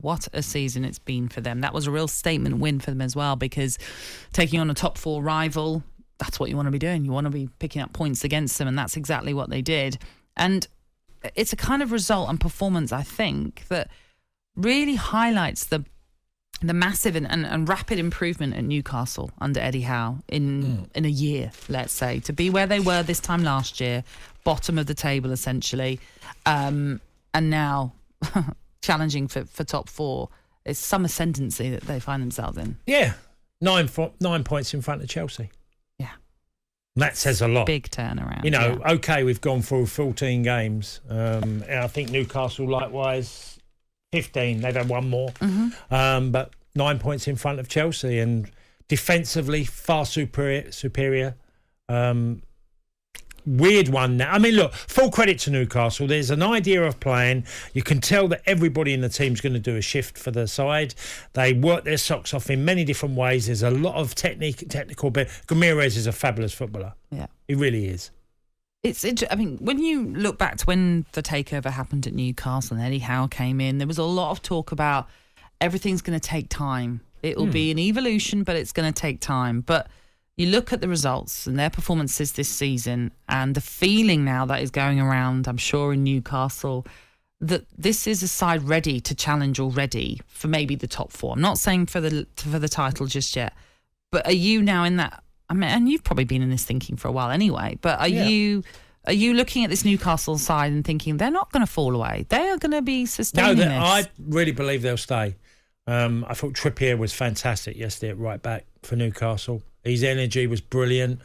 What a season it's been for them. That was a real statement win for them as well, because taking on a top 4 rival, that's what you want to be doing. You want to be picking up points against them, and that's exactly what they did. And it's a kind of result and performance, I think, that really highlights the massive and rapid improvement at Newcastle under Eddie Howe in a year, let's say, to be where they were this time last year, bottom of the table essentially, and now challenging for top 4. It's some ascendancy that they find themselves in. Yeah, 9 points in front of Chelsea. Yeah. That says a lot. Big turnaround. You know, okay, we've gone through 14 games. And I think Newcastle, likewise, 15. They've had one more. But 9 points in front of Chelsea, and defensively far superior. Weird one now. I mean, look, full credit to Newcastle. There's an idea of playing. You can tell that everybody in the team's going to do a shift for the side. They work their socks off in many different ways. There's a lot of technical bit. Ramirez is a fabulous footballer. Yeah, he really is. I mean, when you look back to when the takeover happened at Newcastle and Eddie Howe came in, there was a lot of talk about everything's going to take time. It will be an evolution, but it's going to take time. But you look at the results and their performances this season, and the feeling now that is going around, I'm sure, in Newcastle, that this is a side ready to challenge already for maybe the top 4. I'm not saying for the title just yet, but are you now in that? I mean, and you've probably been in this thinking for a while anyway. But are you looking at this Newcastle side and thinking they're not going to fall away? They are going to be sustaining this. I really believe they'll stay. I thought Trippier was fantastic yesterday at right back for Newcastle. His energy was brilliant.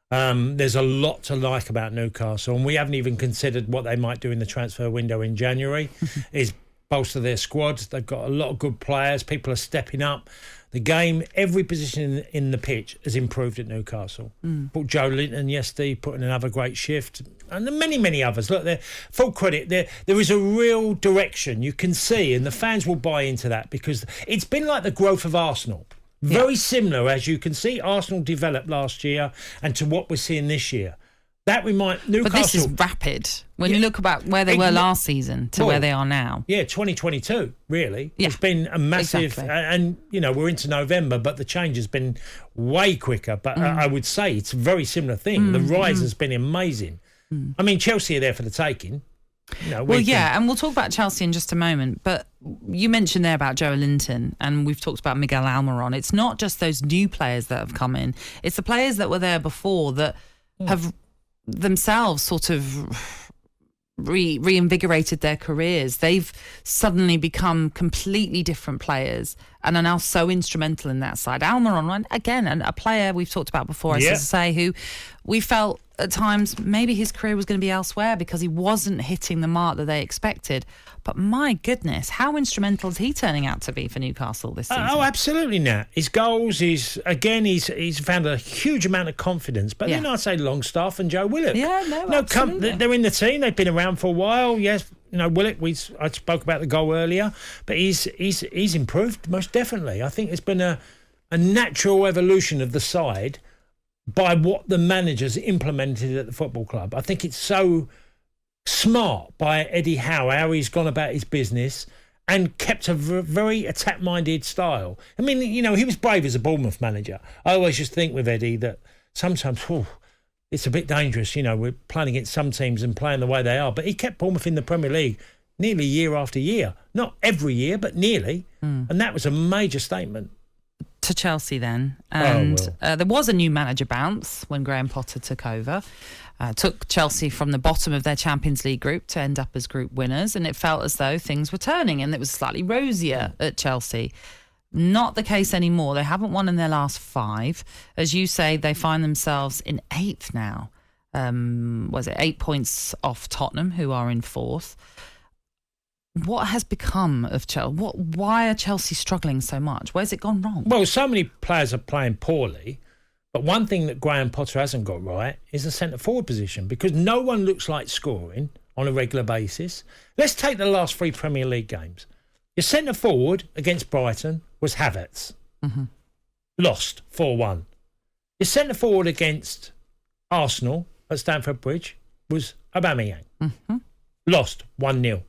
There's a lot to like about Newcastle, and we haven't even considered what they might do in the transfer window in January. Is bolster their squad. They've got a lot of good players. People are stepping up. The game, every position in the pitch has improved at Newcastle. Put Joe Linton yesterday, put in another great shift, and many, many others. Look, they're full credit. There is a real direction you can see, and the fans will buy into that, because it's been like the growth of Arsenal. Very similar, as you can see, Arsenal developed last year and to what we're seeing this year. That Newcastle. But this is rapid. When you look about where they were last season to where they are now. Yeah, 2022, really. Yeah. It's been a massive... And, you know, we're into November, but the change has been way quicker. But I would say it's a very similar thing. The rise has been amazing. I mean, Chelsea are there for the taking. You know, and we'll talk about Chelsea in just a moment, but you mentioned there about Joe Linton, and we've talked about Miguel Almiron. It's not just those new players that have come in, it's the players that were there before that have themselves sort of reinvigorated their careers. They've suddenly become completely different players and are now so instrumental in that side. Almiron, again, a player we've talked about before, I say, who we felt at times maybe his career was going to be elsewhere because he wasn't hitting the mark that they expected. But my goodness, how instrumental is he turning out to be for Newcastle this season? Oh, absolutely, Nat. His goals, he's found a huge amount of confidence. But then I'd say Longstaff and Joe Willock. Absolutely. They're in the team. They've been around for a while. Yes, you know, Willock, I spoke about the goal earlier, but he's improved most definitely. I think it's been a natural evolution of the side by what the manager's implemented at the football club. I think it's so smart by Eddie Howe, how he's gone about his business and kept a very attack-minded style. I mean, you know, he was brave as a Bournemouth manager. I always just think with Eddie that sometimes it's a bit dangerous. You know, we're playing against some teams and playing the way they are. But he kept Bournemouth in the Premier League nearly year after year. Not every year, but nearly. And that was a major statement. To Chelsea then, and there was a new manager bounce when Graham Potter took over, took Chelsea from the bottom of their Champions League group to end up as group winners, and it felt as though things were turning and it was slightly rosier at Chelsea. Not the case anymore. They haven't won in their last 5. As you say, they find themselves in 8th now. 8 points off Tottenham, who are in 4th. What has become of Chelsea? Why are Chelsea struggling so much? Where's it gone wrong? Well, so many players are playing poorly, but one thing that Graham Potter hasn't got right is the centre-forward position, because no one looks like scoring on a regular basis. Let's take the last 3 Premier League games. Your centre-forward against Brighton was Havertz. Lost 4-1. Your centre-forward against Arsenal at Stamford Bridge was Aubameyang. Lost 1-0.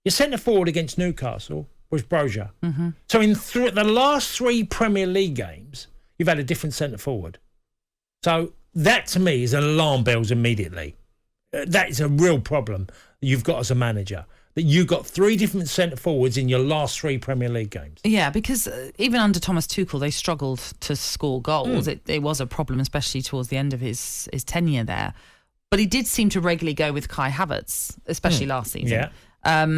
Your centre-forward against Newcastle was Brozier. Mm-hmm. So in the last 3 Premier League games, you've had a different centre forward. So that to me is alarm bells immediately. That is a real problem you've got as a manager. That you got 3 different centre forwards in your last 3 Premier League games. Yeah, because even under Thomas Tuchel, they struggled to score goals. It was a problem, especially towards the end of his tenure there. But he did seem to regularly go with Kai Havertz, especially last season. Yeah.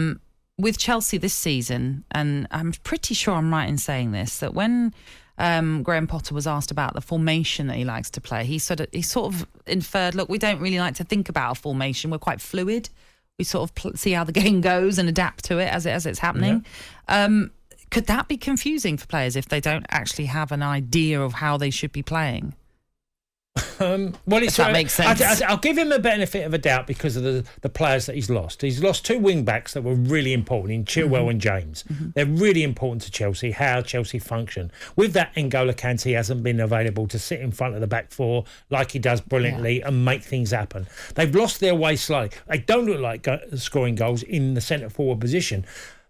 With Chelsea this season, and I'm pretty sure I'm right in saying this, that when Graham Potter was asked about the formation that he likes to play, he sort of inferred, look, we don't really like to think about a formation. We're quite fluid. We sort of see how the game goes and adapt to it as it's happening. Yeah. Could that be confusing for players if they don't actually have an idea of how they should be playing? Well, if that makes sense. I'll give him a benefit of a doubt because of the players that he's lost. He's lost 2 wing-backs that were really important in Chilwell and James. Mm-hmm. They're really important to Chelsea, how Chelsea function. With that, N'Golo Kante hasn't been available to sit in front of the back 4 like he does brilliantly and make things happen. They've lost their way slightly. They don't look like scoring goals in the centre-forward position.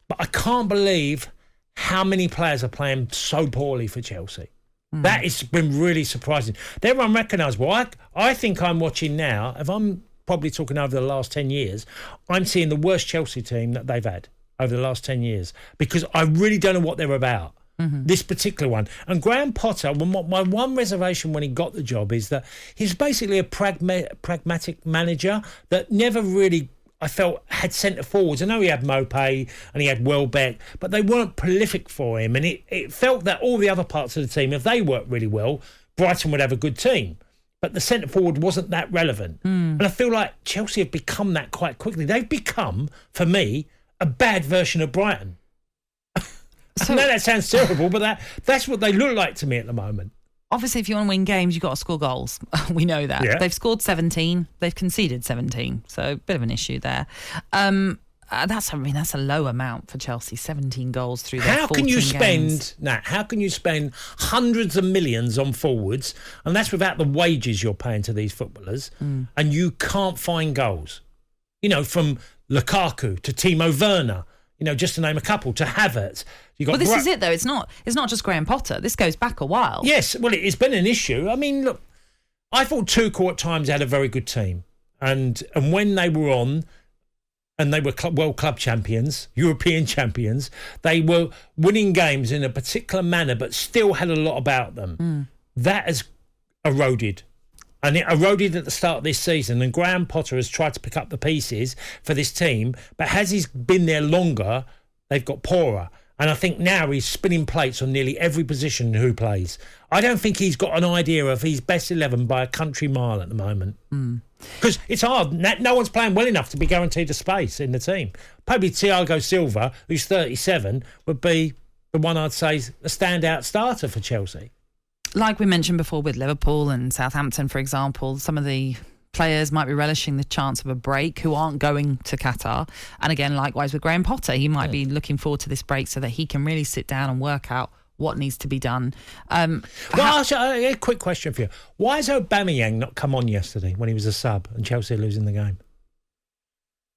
But I can't believe how many players are playing so poorly for Chelsea. That has been really surprising. They're unrecognisable. I think I'm watching now, if I'm probably talking over the last 10 years, I'm seeing the worst Chelsea team that they've had over the last 10 years because I really don't know what they're about, this particular one. And Graham Potter, my one reservation when he got the job is that he's basically a pragmatic manager that never really, I felt, had centre forwards. I know he had Mopé and he had Welbeck, but they weren't prolific for him. And it felt that all the other parts of the team, if they worked really well, Brighton would have a good team. But the centre forward wasn't that relevant. And I feel like Chelsea have become that quite quickly. They've become, for me, a bad version of Brighton. I know that sounds terrible, but that's what they look like to me at the moment. Obviously, if you want to win games, you've got to score goals. We know that. Yeah. They've scored 17. They've conceded 17. So a bit of an issue there. That's a low amount for Chelsea, 17 goals through their 14 games. How can you spend hundreds of millions on forwards, and that's without the wages you're paying to these footballers, and you can't find goals? You know, from Lukaku to Timo Werner, you know, just to name a couple, to Havertz. This is it, though. It's not just Graham Potter. This goes back a while. Yes, well, it's been an issue. I mean, look, I thought Tuchel at times had a very good team. And when they were on, and they were world club champions, European champions, they were winning games in a particular manner, but still had a lot about them. That has eroded. And it eroded at the start of this season. And Graham Potter has tried to pick up the pieces for this team. But as he's been there longer, they've got poorer. And I think now he's spinning plates on nearly every position who plays. I don't think he's got an idea of his best 11 by a country mile at the moment. Because it's hard. No one's playing well enough to be guaranteed a space in the team. Probably Thiago Silva, who's 37, would be the one I'd say is a standout starter for Chelsea. Like we mentioned before with Liverpool and Southampton, for example, some of the players might be relishing the chance of a break who aren't going to Qatar. And again, likewise with Graham Potter, he might be looking forward to this break so that he can really sit down and work out what needs to be done. A quick question for you. Why has Aubameyang not come on yesterday when he was a sub and Chelsea losing the game?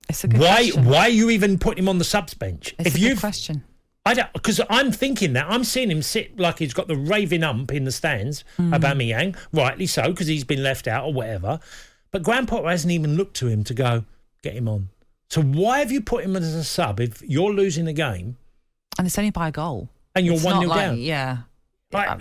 It's a good question. Why are you even putting him on the subs bench? It's a good question. I don't, because I'm thinking that I'm seeing him sit like he's got the raving ump in the stands, Aubameyang, rightly so, because he's been left out or whatever. But Graham Potter hasn't even looked to him to go, get him on. So why have you put him as a sub if you're losing the game? And it's only by a goal. And you're 1-0 down. Yeah.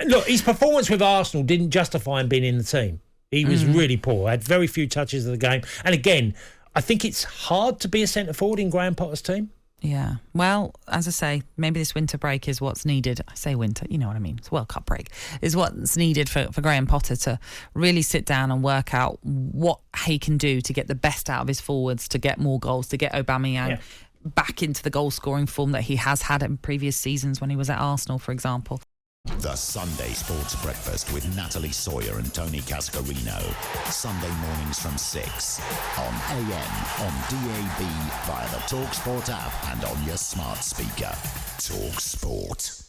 Look, his performance with Arsenal didn't justify him being in the team. He was really poor, had very few touches of the game. And again, I think it's hard to be a centre-forward in Graham Potter's team. Yeah. Well, as I say, maybe this winter break is what's needed. I say winter, you know what I mean. It's World Cup break. Is what's needed for Graham Potter to really sit down and work out what he can do to get the best out of his forwards, to get more goals, to get Aubameyang back into the goal-scoring form that he has had in previous seasons when he was at Arsenal, for example. The Sunday Sports Breakfast with Natalie, Sawyer and Tony Cascarino. Sunday mornings from 6 on AM, on DAB, via the talkSPORT app and on your smart speaker. talkSPORT.